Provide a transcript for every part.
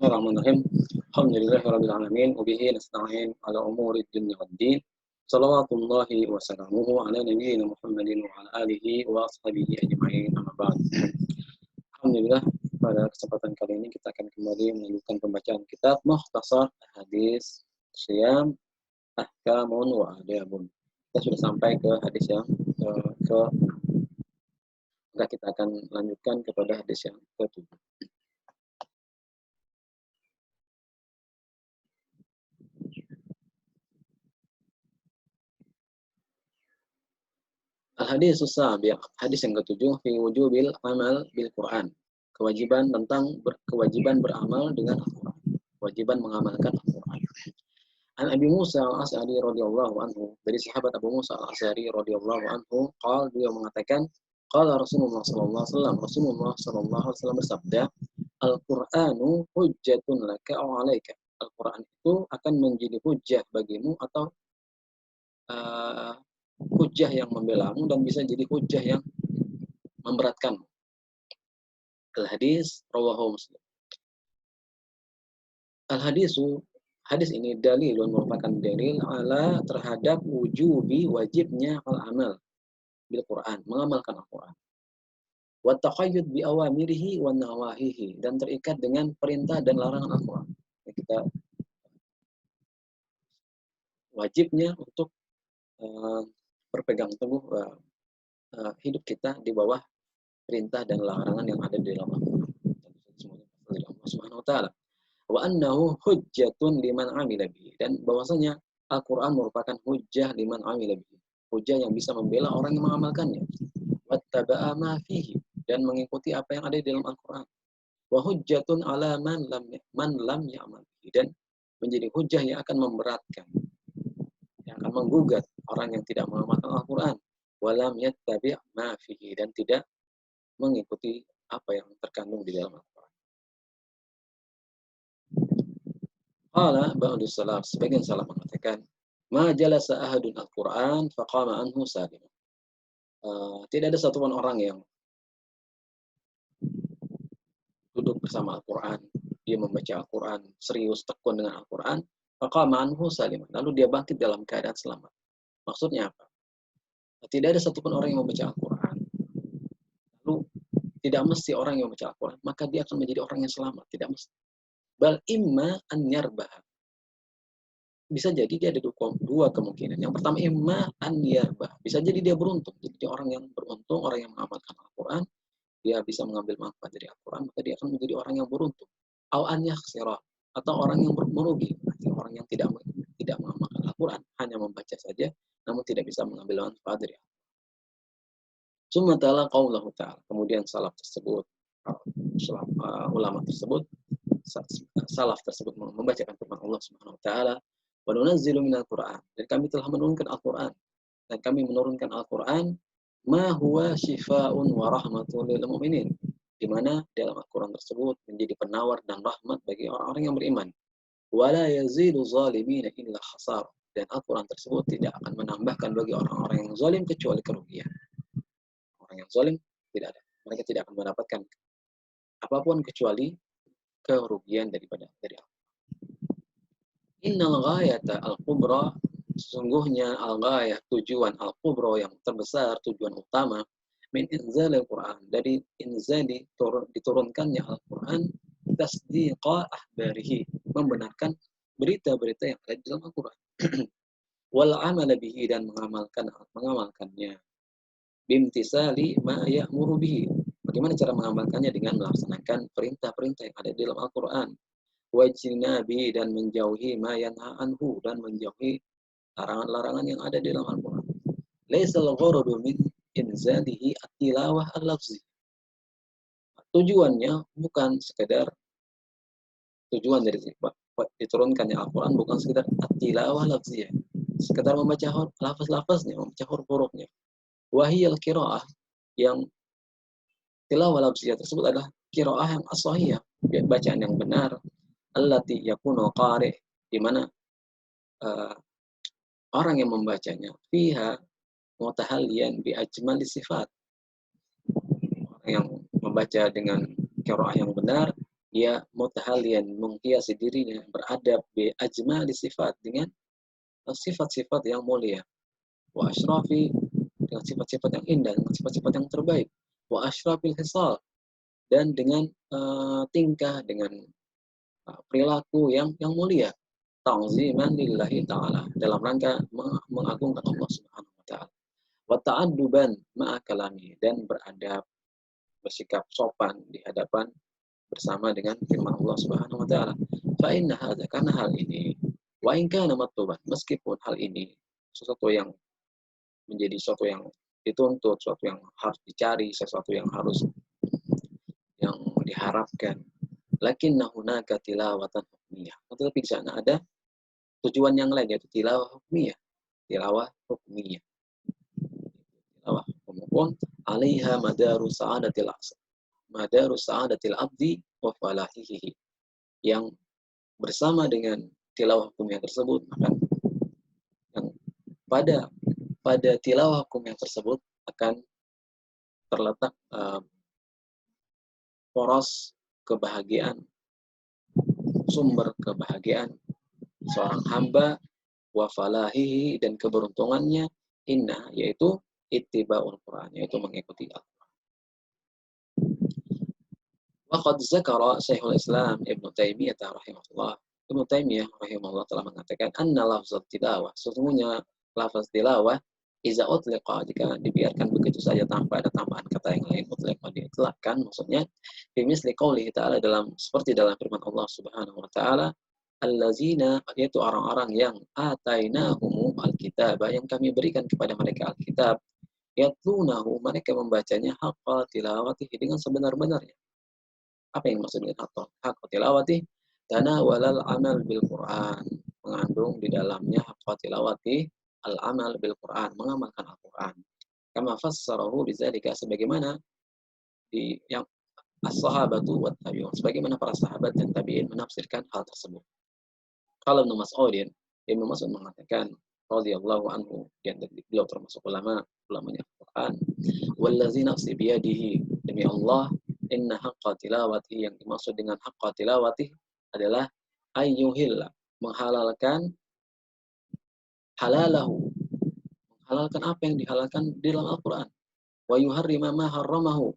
Bismillahirrahmanirrahim. Alhamdulillahirabbil alamin wa bihi nasta'in ala umuri dunya waddin. Shalawatullahi wa salamuhu ala nabiyyina Muhammadin wa ala alihi wa ashabihi ajma'in. Amma ba'd. Alhamdulillah, pada kesempatan kali ini kita akan kembali melanjutkan pembacaan kitab Mukhtasar Hadis Syam Ahkamun wa Adabun. Kita sudah sampai ke hadis yang ke maka kita akan lanjutkan kepada hadis yang ke-7. Al-hadis sabi', hadis yang ke-7, fi wujubil amal bil Quran. Kewajiban beramal dengan Al-Quran. Kewajiban mengamalkan Al-Quran. An Abi Musa al-Asy'ari radhiyallahu anhu, dari sahabat Abu Musa al-Asy'ari radhiyallahu anhu, beliau mengatakan, qala Rasulullah sallallahu alaihi wasallam, Rasulullah sallallahu alaihi wasallam bersabda, Al-Qur'anu hujjatun laka aw 'alaika. Al-Quran itu akan menjadi hujjah bagimu atau hujjah yang membelamu, dan bisa jadi hujjah yang memberatkanmu. Al-hadis rawahu Muslim. Al-hadisu, hadis ini dalilun, merupakan dalil ala terhadap wujubi, wajibnya al-amal bil Quran, mengamalkan Al-Quran. Wa taqayyud bi awamirihi wa nawahihi, dan terikat dengan perintah dan larangan Al-Quran. Kita wajibnya untuk berpegang teguh hidup kita di bawah perintah dan larangan yang ada di dalam Al-Quran. Dari Allah Subhanahu wa taala. Wa annahu hujjatun liman 'amila bihi, dan bahwasanya Al-Quran merupakan hujjah liman 'amila bihi, hujjah yang bisa membela orang yang mengamalkannya. Wattaba'a ma fihi, dan mengikuti apa yang ada di dalam Al-Quran. Wa hujjatun 'ala man lam ya'mal bihi, dan menjadi hujjah yang akan memberatkan, yang akan menggugat orang yang tidak mengamalkan Al-Quran. Walam yattabi' ma fihi, dan tidak mengikuti apa yang terkandung di dalam Al-Quran. Qala ba'du salaf, sebagian salaf mengatakan, ma jalasa ahadun Al-Quran faqama anhu salim. Tidak ada satupun orang yang duduk bersama Al-Quran, dia membaca Al-Quran, serius tekun dengan Al-Quran, faqama anhu salim, lalu dia bangkit dalam keadaan selamat. Maksudnya apa? Tidak ada satupun orang yang membaca Al-Quran, lalu tidak mesti orang yang membaca Al-Quran maka dia akan menjadi orang yang selamat. Tidak mesti. Bal imma an yarbah. Bisa jadi dia ada dua kemungkinan. Yang pertama, imma an yarbah. Bisa jadi dia beruntung. Jadi dia orang yang beruntung, orang yang mengamalkan Al-Quran, dia bisa mengambil manfaat dari Al-Quran, maka dia akan menjadi orang yang beruntung. Aw an yakhsira, atau orang yang merugi, orang yang tidak mengamalkan Al-Quran, hanya membaca saja, namun tidak bisa mengambil manfaat dari Al-Quran. Summa ta'ala qaulahu ta'ala, kemudian salaf tersebut, ulama tersebut, salaf tersebut membacakan firman Allah Subhanahu wa taala, wa nunazzilu minal Qur'an, dan kami telah menurunkan Al-Qur'an, dan kami menurunkan Al-Qur'an ma huwa syifaa'un wa rahmatun lil mu'minin, di mana dalam Al-Qur'an tersebut menjadi penawar dan rahmat bagi orang-orang yang beriman. Wa la yazidu zalimina illa khasar, dan Al-Qur'an tersebut tidak akan menambahkan bagi orang-orang yang zalim kecuali kerugian. Orang yang zalim tidak ada, mereka tidak akan mendapatkan apapun kecuali kerugian dari Allah. Innal ghayata al-kubra, sesungguhnya al-ghayah, tujuan al-kubra yang terbesar, tujuan utama, min inzalil Quran, dari inzali, diturunkannya Al-Quran, tasdiqa ahbarihi, membenarkan berita-berita yang ada di dalam Al-Quran. Wal amala bihi, dan mengamalkannya. Bimtisali ma ya'muru bihi, bagaimana cara mengamalkannya? Dengan melaksanakan perintah-perintah yang ada di dalam Al-Quran. Wajtinabi, dan menjauhi ma yanha anhu, dan menjauhi larangan-larangan yang ada di dalam Al-Quran. Laisal gharadu min inzalihi at-tilawah al-lafzi. Tujuannya bukan sekedar, tujuan dari diturunkannya Al-Quran bukan sekedar at-tilawah lafziyah, sekedar membaca lafaz-lafaznya, membaca huruf-hurufnya. Wahiyal qiraah, yang tilawah lafziyah tersebut adalah qiraah yang as-sahihah, bacaan yang benar, allati yakunu qari', di mana orang yang membacanya fiha mutahalliyan bi ajmali sifat. Orang yang membaca dengan qiraah yang benar, ia mutahalian menghiasi dirinya beradab bi ajmali sifat dengan sifat-sifat yang mulia, wa asyrafi dengan sifat-sifat yang indah, dengan sifat-sifat yang terbaik, wa asyrafil hisal dan dengan tingkah, dengan perilaku yang mulia, ta'ziman lillahi ta'ala dalam rangka mengagungkan Allah Subhanahu wa taala, wa ta'adduban ma'a kalami dan beradab, bersikap sopan di hadapan bersama dengan firman Allah Subhanahu wa taala. Fa inna hadza, karena hal ini, wa in kana matluban, meskipun hal ini sesuatu yang menjadi sesuatu yang dituntut, sesuatu yang harus dicari, sesuatu yang diharapkan. Lakinna hunaka tilawatan hukmiyah. Tetapi di sana ada tujuan yang lain, yaitu tilawah hukmiyah. Tilawah hukmiyah. Tilawah hukum alaiha madarus sa'adatil abdi wa falahihi. Yang bersama dengan tilawah hukumnya tersebut, maka yang pada tilawah hukumnya tersebut akan terletak poros kebahagiaan, sumber kebahagiaan seorang hamba, wa falahihi dan keberuntungannya, yaitu ittiba'ul Quran, yaitu mengikuti Al-Quran. Wa qad zakara Syekhul Islam Ibnu Taimiyah rahimahullah. Ibnu Taimiyah rahimahullah telah mengatakan anna lafzat tilawah, sesungguhnya lafaz tilawah iza utliqa, jika dibiarkan begitu saja tanpa ada tambahan kata yang lain, utliqa diitlaqkan, maksudnya bimisli qoulihi ta'ala, seperti dalam firman Allah Subhanahu wa taala, allazina, yaitu orang-orang yang atainahum alkitab, yang kami berikan kepada mereka alkitab, yatlunahu, mereka membacanya haqqa tilawatihi, dengan sebenar-benarnya. Apa yang maksud dengan haqqa tilawatihi? Tanawalal amal bil Quran, mengandung di dalamnya haqqa tilawatihi al-amal bil Quran, mengamalkan Al-Quran. Kama fassarahu bizalika, sebagaimana yang as-sahabatu wat tabi'un, sebagaimana para sahabat dan tabi'in menafsirkan hal tersebut. Kalau Ibnu Mas'ud mengatakan radhiyallahu anhu, yang beliau termasuk ulamanya Al-Quran, wallazi nafsi biyadihi, demi Allah, inna haqqa tilawati, yang dimaksud dengan haqqa tilawati adalah ayyuhilla, menghalalkan halalahu, menghalalkan apa yang dihalalkan di dalam Al-Quran, wa yuharrima ma harramahu,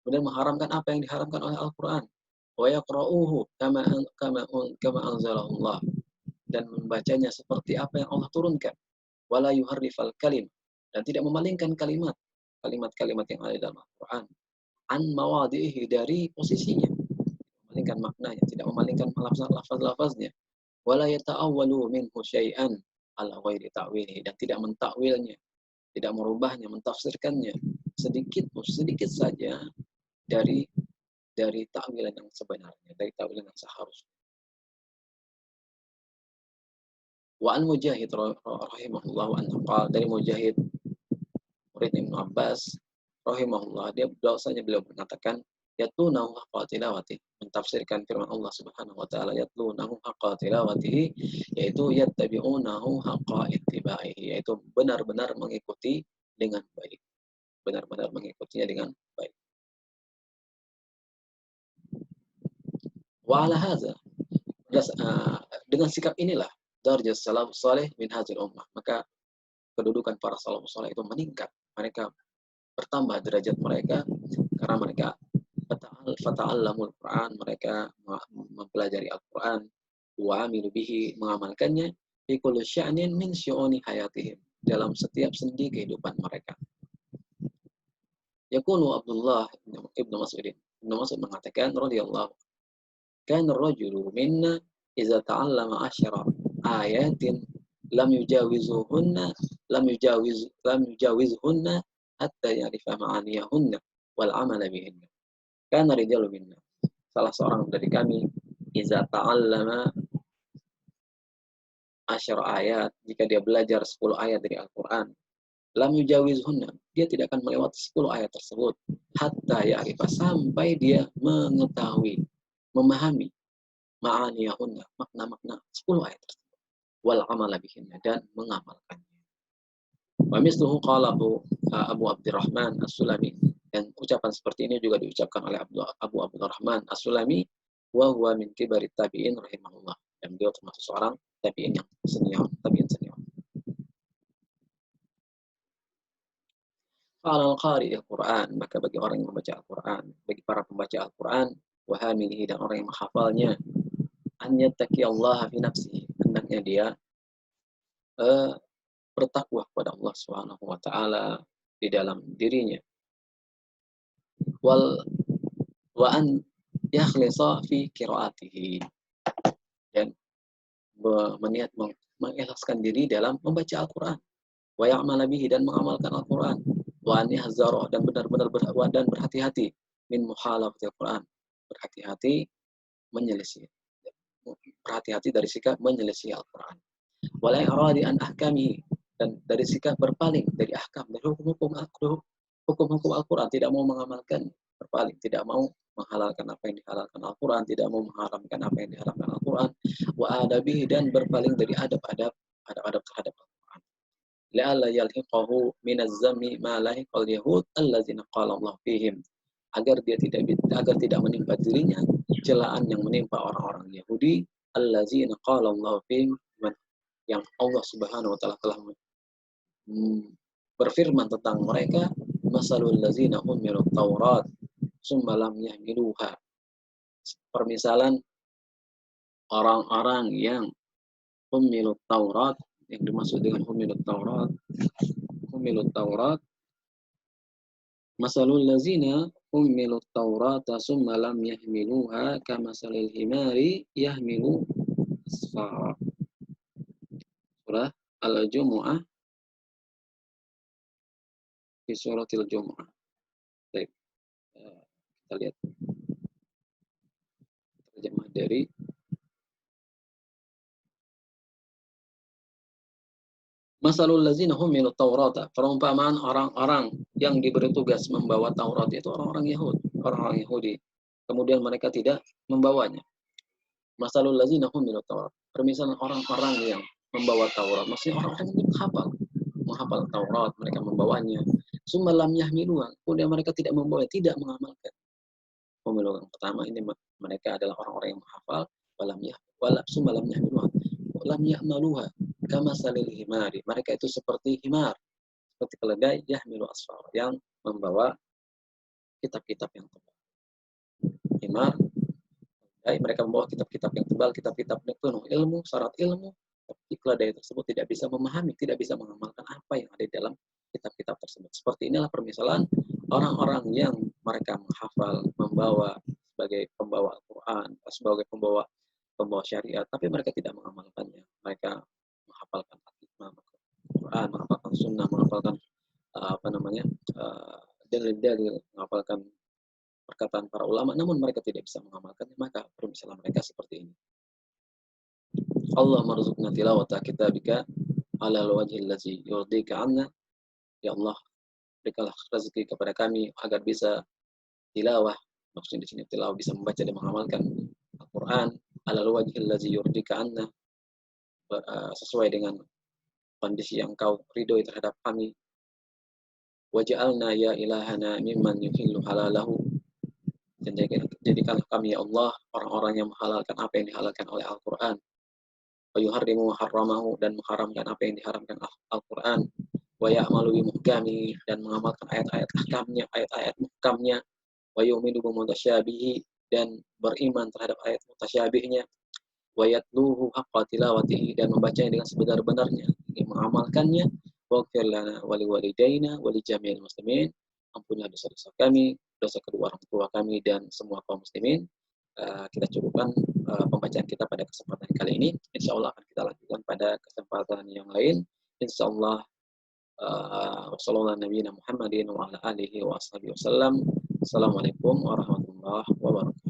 kemudian mengharamkan apa yang diharamkan oleh Al-Quran, wa yaqra'uhu kama anzalahu Allah, dan membacanya seperti apa yang Allah turunkan, wala yuharrifal kalim, dan tidak memalingkan kalimat-kalimat yang ada dalam Al-Quran, an mawadhihi, dari posisinya, memalingkan maknanya, tidak memalingkan lafaz-lafaznya, wala yata'awwalu minhu syai'an ala ghairi ta'wilihi, dan tidak mentakwilnya, tidak merubahnya, mentafsirkannya sedikit saja dari takwilan yang sebenarnya, dari takwilan yang seharusnya. Wa an Mujahid rahimahullah anhu qala, dari Mujahid murid Ibnu Abbas rahimahullah, beliau mengatakan yatlunahu haqqa tilawati, mentafsirkan firman Allah Subhanahu wa taala, yatlunahu haqqa tilawatihi, yaitu yattabi'unahu haqqa ittiba'ihi, yaitu benar-benar mengikuti dengan baik, benar-benar mengikutinya dengan baik. Wa ala hadza, dengan sikap inilah darajat salafus saleh min hadzal ummah, maka kedudukan para salafus saleh itu meningkat, mereka bertambah derajat mereka karena mereka fata'allamul Quran, mereka mempelajari Al-Quran, wa amilu bihi, mengamalkannya, fi kulli sya'nin min syu'uni hayatihim, dalam setiap sendi kehidupan mereka. Yaqulu Abdullah Ibnu Mas'ud mengatakan radhiyallahu, kana ar-rajulu minna idza ta'allama 10 ayatin lam yujawizhunna hatta ya'rifa ma'aniyahunna wal 'amala bihinna. Kana rijalu minna, salah seorang dari kami, iza ta'allama 10 ayat, jika dia belajar 10 ayat dari Al-Quran, lam yujawizhunna, dia tidak akan melewati 10 ayat tersebut, hatta ya'rifa, sampai dia mengetahui, memahami, ma'aniyahunna, makna-makna 10 ayat tersebut, wal 'amala bihinna, dan mengamalkannya. Wa misluhu qala Abu Abdurrahman As-Sulami, dan ucapan seperti ini juga diucapkan oleh Abu Abdurrahman As-Sulami wa huwa min kibarit tabi'in rahimahullah. Dan beliau termasuk seorang tabi'in yang senior, tabi'in senior. Qala al-qari al-Qur'an, maka bagi orang yang membaca Al-Qur'an, bagi para pembaca Al-Qur'an, wa hamilihi, dan orang yang menghafalnya, an yattaqiyallaha fi nafsihi, hendaknya dia eh, bertakwa kepada Allah Subhanahu wa taala di dalam dirinya. Wal wa an yakhlisa fi qiraatihi, dan meniat mengikhlaskan diri dalam membaca Al-Qur'an. Wa ya'mala bihi, dan mengamalkan Al-Qur'an. Wa an yahzara, dan benar-benar dan berhati-hati min muhalafatil Qur'an, berhati-hati menyelisih, berhati-hati dari sikap menyelisih Al-Qur'an. Wa la iradi an ahkamihi, dan dari sikap berpaling dari ahkam, dari hukum-hukum Al-Qur'an, tidak mau mengamalkan, berpaling, tidak mau menghalalkan apa yang dihalalkan Al-Qur'an, tidak mau mengharamkan apa yang diharamkan Al-Qur'an. Wa adabihi, dan berpaling dari adab-adab terhadap Al-Qur'an. La'alla yalhiqahu min az-zammi ma lahiqal yahud allazina qala Allah fihim, agar tidak menimpa dirinya celaan yang menimpa orang-orang Yahudi allazina qala Allah fihim, yang Allah Subhanahu wa taala telah berfirman tentang mereka, masalul ladzina umilut Taurat summa lam yahmiluha, permisalan orang-orang yang umilut Taurat, yang dimaksud dengan umilut Taurat, masalul ladzina umilut Taurata summa lam yahmiluha kamasalil himari yahmilu asfara. Surah Al-Jumu'ah, di suratil Jumu'ah. Baik, kita lihat terjemah dari masalul ladzina humilut Taurata, perumpamaan orang-orang yang diberi tugas membawa Taurat, itu orang-orang Yahudi. Kemudian mereka tidak membawanya. Masalul ladzina humilut Taurat, permisalan orang-orang yang membawa Taurat, maksudnya orang-orang yang menghafal Taurat, mereka membawanya. Summa lam yahmiluha, kemudian mereka tidak membawa, tidak mengamalkan. Pemilu yang pertama ini mereka adalah orang-orang yang menghafal, summa lam yahmiluha, lam ya'maluha kama salil himari, mereka itu seperti himar, seperti keledai, yahmilu asfar, yang membawa kitab-kitab yang tebal. Himar, mereka membawa kitab-kitab yang tebal, kitab-kitab yang penuh ilmu, syarat ilmu, tapi keledai tersebut tidak bisa memahami, tidak bisa mengamalkan apa yang ada di dalam kitab-kitab tersebut. Seperti inilah permisalan orang-orang yang mereka menghafal, membawa sebagai pembawa Al-Quran, sebagai pembawa syariat, tapi mereka tidak mengamalkannya. Mereka menghafalkan Al-Quran, menghafalkan Sunnah, menghafalkan dalil-dalil, menghafalkan perkataan para ulama, namun mereka tidak bisa mengamalkannya, maka permisalan mereka seperti ini. Allah marzuqna tilawata kitabika ala al-wajhil ladzi yurdika 'anna. Ya Allah, berikanlah rezeki kepada kami agar bisa tilawah, maksudnya di sini tilawah bisa membaca dan mengamalkan Al-Qur'an ala al-wajhil ladzi yurdika 'anna, sesuai dengan kondisi yang Kau ridhoi terhadap kami. Waj'alna ya ilahana mimman yuhillu halalahu, dan jadikanlah kami ya Allah orang-orang yang menghalalkan apa yang dihalalkan oleh Al-Qur'an. Wa yuharrimu harramahu, dan mengharamkan apa yang diharamkan Al-Qur'an. Wa ya'malu bi muhkami, dan mengamalkan ayat-ayat ahkamnya, ayat-ayat muhkamnya. Wa yu'minu bi mutasyabihi, dan beriman terhadap ayat mutasyabihnya. Wa yatluhu haqqa tilawatihi, dan membacanya dengan sebenar-benarnya, mengamalkannya. Waghfir lana wa liwalidayna wa li jami'il muslimin, ampunilah dosa-dosa kami, dosa kedua orang tua kami, dan semua kaum muslimin. Kita cukupkan pembacaan kita pada kesempatan kali ini. Insya Allah akan kita lanjutkan pada kesempatan yang lain. Insya Allah. Wassalamualaikum warahmatullahi wabarakatuh.